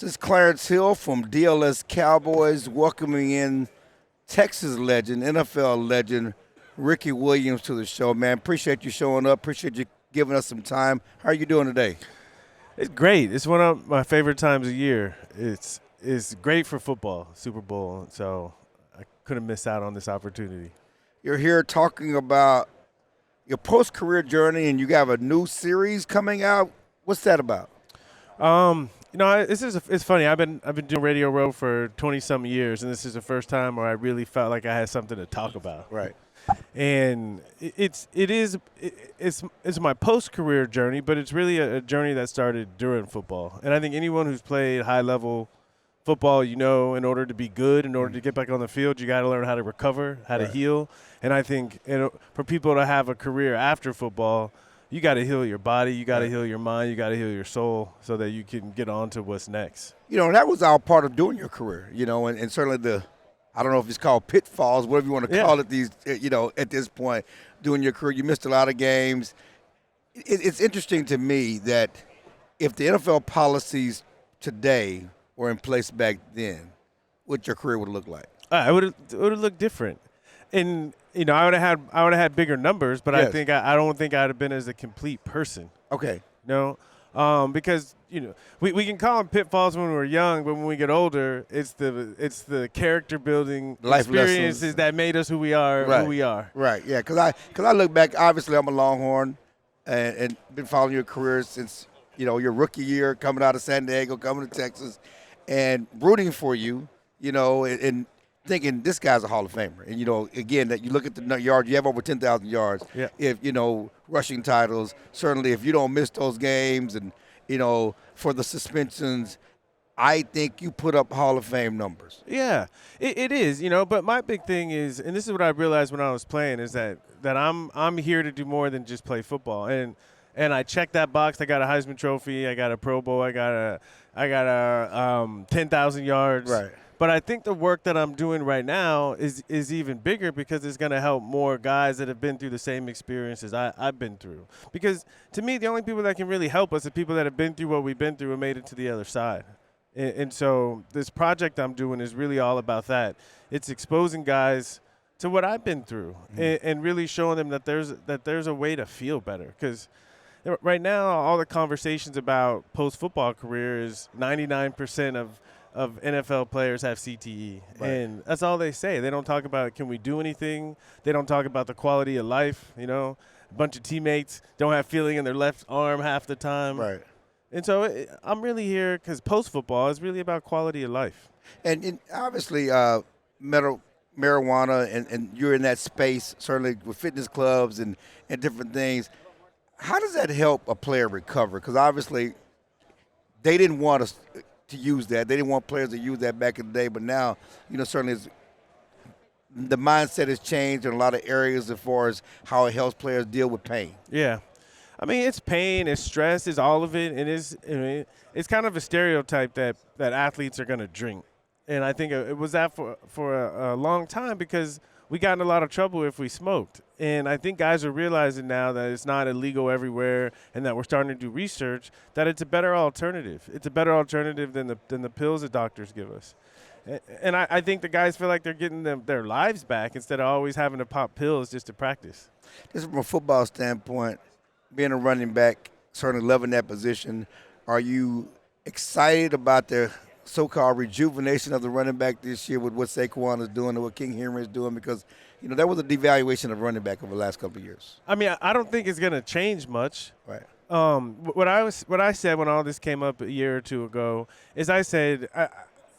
This is Clarence Hill from DLLS Cowboys welcoming in Texas legend, NFL legend, Ricky Williams to the show. Man, appreciate you showing up. Appreciate you giving us some time. How are you doing today? It's great. It's one of my favorite times of year. It's great for football, Super Bowl. So I couldn't miss out on this opportunity. You're here talking about your post-career journey, and you have a new series coming out. What's that about? It's funny. I've been doing Radio Row for 20-some years, and this is the first time where I really felt like I had something to talk about. Right. And it's my post-career journey, but it's really a journey that started during football. And I think anyone who's played high-level football, in order to be good, in order to get back on the field, you got to learn how to recover, how to heal. And I think for people to have a career after football, you got to heal your body, you got to heal your mind, you got to heal your soul so that you can get on to what's next. That was all part of doing your career, and certainly I don't know if it's called pitfalls, whatever you want to call it at this point, doing your career. You missed a lot of games. It's interesting to me that if the NFL policies today were in place back then, what your career would look like. It would have looked different. And I would have had bigger numbers, but Yes. I don't think I'd have been as a complete person. Okay. Because we can call them pitfalls when we're young, but when we get older, it's the character building Life experiences lessons. that made us who we are. Right. Who we are. Right. Yeah. Because I look back. Obviously, I'm a Longhorn, and been following your career since your rookie year, coming out of San Diego, coming to Texas, and rooting for you. And thinking this guy's a Hall of Famer. And, again, that you look at the yards, you have over 10,000 yards. Yeah. If, rushing titles, certainly if you don't miss those games and, for the suspensions, I think you put up Hall of Fame numbers. Yeah, it is, but my big thing is, and this is what I realized when I was playing, is that I'm here to do more than just play football. And I checked that box. I got a Heisman Trophy. I got a Pro Bowl. I got a 10,000 yards. Right. But I think the work that I'm doing right now is even bigger because it's going to help more guys that have been through the same experiences I've been through. Because to me, the only people that can really help us are people that have been through what we've been through and made it to the other side. And so this project I'm doing is really all about that. It's exposing guys to what I've been through and really showing them that there's a way to feel better. Because right now, all the conversations about post-football career is 99% of NFL players have CTE. Right. And that's all they say. They don't talk about, can we do anything? They don't talk about the quality of life, A bunch of teammates don't have feeling in their left arm half the time. Right. And so I'm really here because post-football is really about quality of life. And obviously, marijuana, and you're in that space, certainly with fitness clubs and different things. How does that help a player recover? Because obviously, they didn't want us to use that. They didn't want players to use that back in the day. But now, certainly the mindset has changed in a lot of areas as far as how it helps players deal with pain. Yeah. I mean, it's pain, it's stress, it's all of it. And it's kind of a stereotype that athletes are going to drink. And I think it was that for a long time because we got in a lot of trouble if we smoked. And I think guys are realizing now that it's not illegal everywhere and that we're starting to do research, that it's a better alternative. It's a better alternative than the pills that doctors give us. And I think the guys feel like they're getting their lives back instead of always having to pop pills just to practice. Just from a football standpoint, being a running back, certainly loving that position, are you excited about the so-called rejuvenation of the running back this year with what Saquon is doing and what King Henry is doing? Because, there was a devaluation of running back over the last couple of years. I mean, I don't think it's going to change much. Right. What I said when all this came up a year or two ago is I said,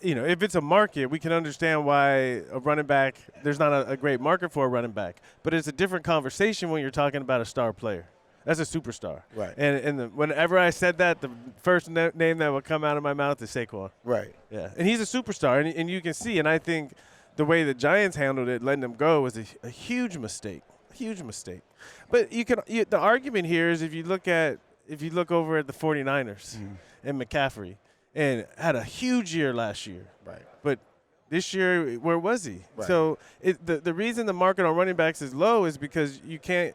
if it's a market, we can understand why a running back, there's not a great market for a running back. But it's a different conversation when you're talking about a star player. That's a superstar. Right. Whenever I said that, the first name that would come out of my mouth is Saquon. Right. Yeah. And he's a superstar, and you can see. And I think the way the Giants handled it, letting him go, was a huge mistake. Huge mistake. But the argument here is if you look over at the 49ers and McCaffrey, and had a huge year last year. Right. But this year, where was he? Right. So the reason the market on running backs is low is because you can't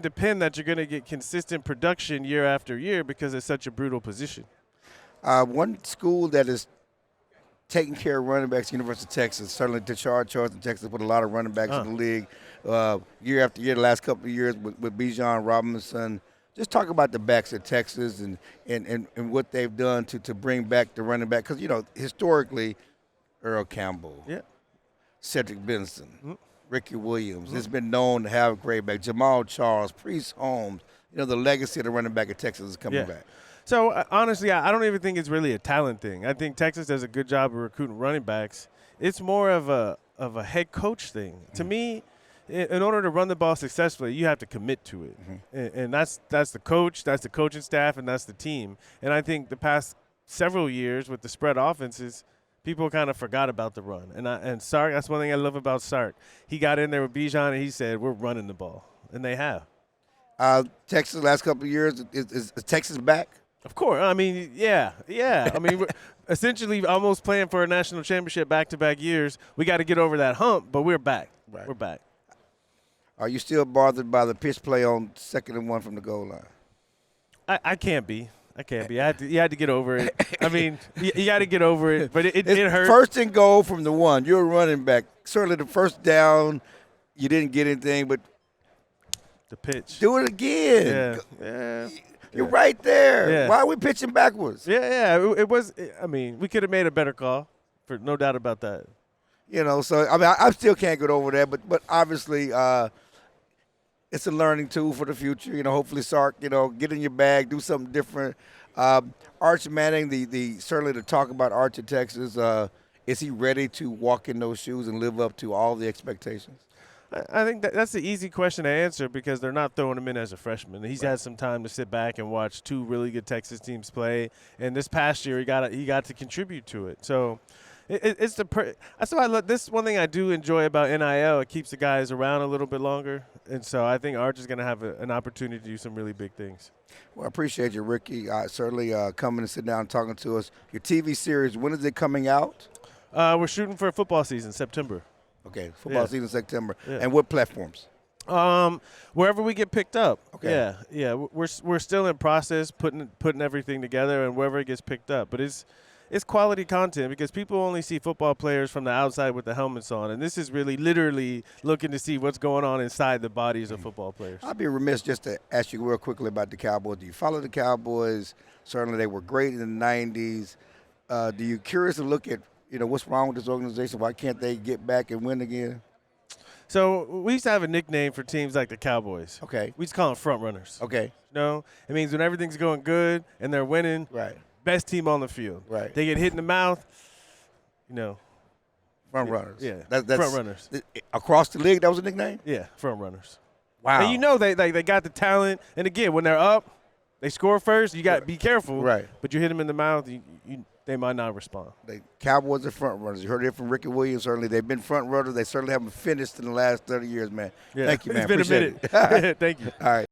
depend that you're going to get consistent production year after year because it's such a brutal position. One school that is taking care of running backs, University of Texas. Certainly, Tashard Charles in Texas put a lot of running backs in the league year after year. The last couple of years with Bijan Robinson. Just talk about the backs at Texas and what they've done to bring back the running back. Because, historically, Earl Campbell, Cedric Benson, Ricky Williams. It's been known to have great back. Jamal Charles, Priest Holmes. The legacy of the running back at Texas is coming back. So, honestly, I don't even think it's really a talent thing. I think Texas does a good job of recruiting running backs. It's more of a head coach thing. To me, in order to run the ball successfully, you have to commit to it. And that's the coach, that's the coaching staff, and that's the team. And I think the past several years with the spread offenses, people kind of forgot about the run. And Sark, that's one thing I love about Sark. He got in there with Bijan, and he said, we're running the ball. And they have. Texas, last couple of years, is Texas back? Of course. I mean, yeah. I mean, we're essentially almost playing for a national championship back-to-back years. We got to get over that hump, but we're back. Right. We're back. Are you still bothered by the pitch play on 2nd and 1 from the goal line? I can't be. You had to get over it. I mean, you got to get over it, but it hurt. 1st and goal from the 1. You're a running back. Certainly the first down, you didn't get anything, but the pitch. Do it again. Yeah. You're right there. Yeah. Why are we pitching backwards? Yeah. It was. I mean, we could have made a better call, for no doubt about that. So I mean, I still can't get over that, but obviously, it's a learning tool for the future. Hopefully, Sark, get in your bag, do something different. Arch Manning, certainly to talk about Arch in Texas, is he ready to walk in those shoes and live up to all the expectations? I think that's the easy question to answer because they're not throwing him in as a freshman. He's had some time to sit back and watch 2 really good Texas teams play, and this past year he got to contribute to it. So that's why I love this. One thing I do enjoy about NIL, it keeps the guys around a little bit longer, and so I think Arch is going to have an opportunity to do some really big things. Well, I appreciate you, Ricky. Certainly coming and sitting down and talking to us. Your TV series, when is it coming out? We're shooting for a football season, September. Okay, football season September. Yeah. And what platforms? Wherever we get picked up. Okay. Yeah. We're still in process putting everything together, and wherever it gets picked up. But it's quality content because people only see football players from the outside with the helmets on, and this is really literally looking to see what's going on inside the bodies of football players. I'd be remiss just to ask you real quickly about the Cowboys. Do you follow the Cowboys? Certainly they were great in the 90s. Do you curious to look at what's wrong with this organization? Why can't they get back and win again? So we used to have a nickname for teams like the Cowboys. Okay. We used to call them front runners. Okay. It means when everything's going good and they're winning, right, best team on the field. Right. They get hit in the mouth, Front runners. Yeah, that's front runners. Across the league, that was a nickname? Yeah, front runners. Wow. And they got the talent. And, again, when they're up, they score first. You got to be careful. Right. But you hit them in the mouth, they might not respond. The Cowboys are front runners. You heard it from Ricky Williams, certainly. They've been front runners. They certainly haven't finished in the last 30 years, man. Yeah. Thank you, man. It's been Appreciate a minute. it. Thank you. All right.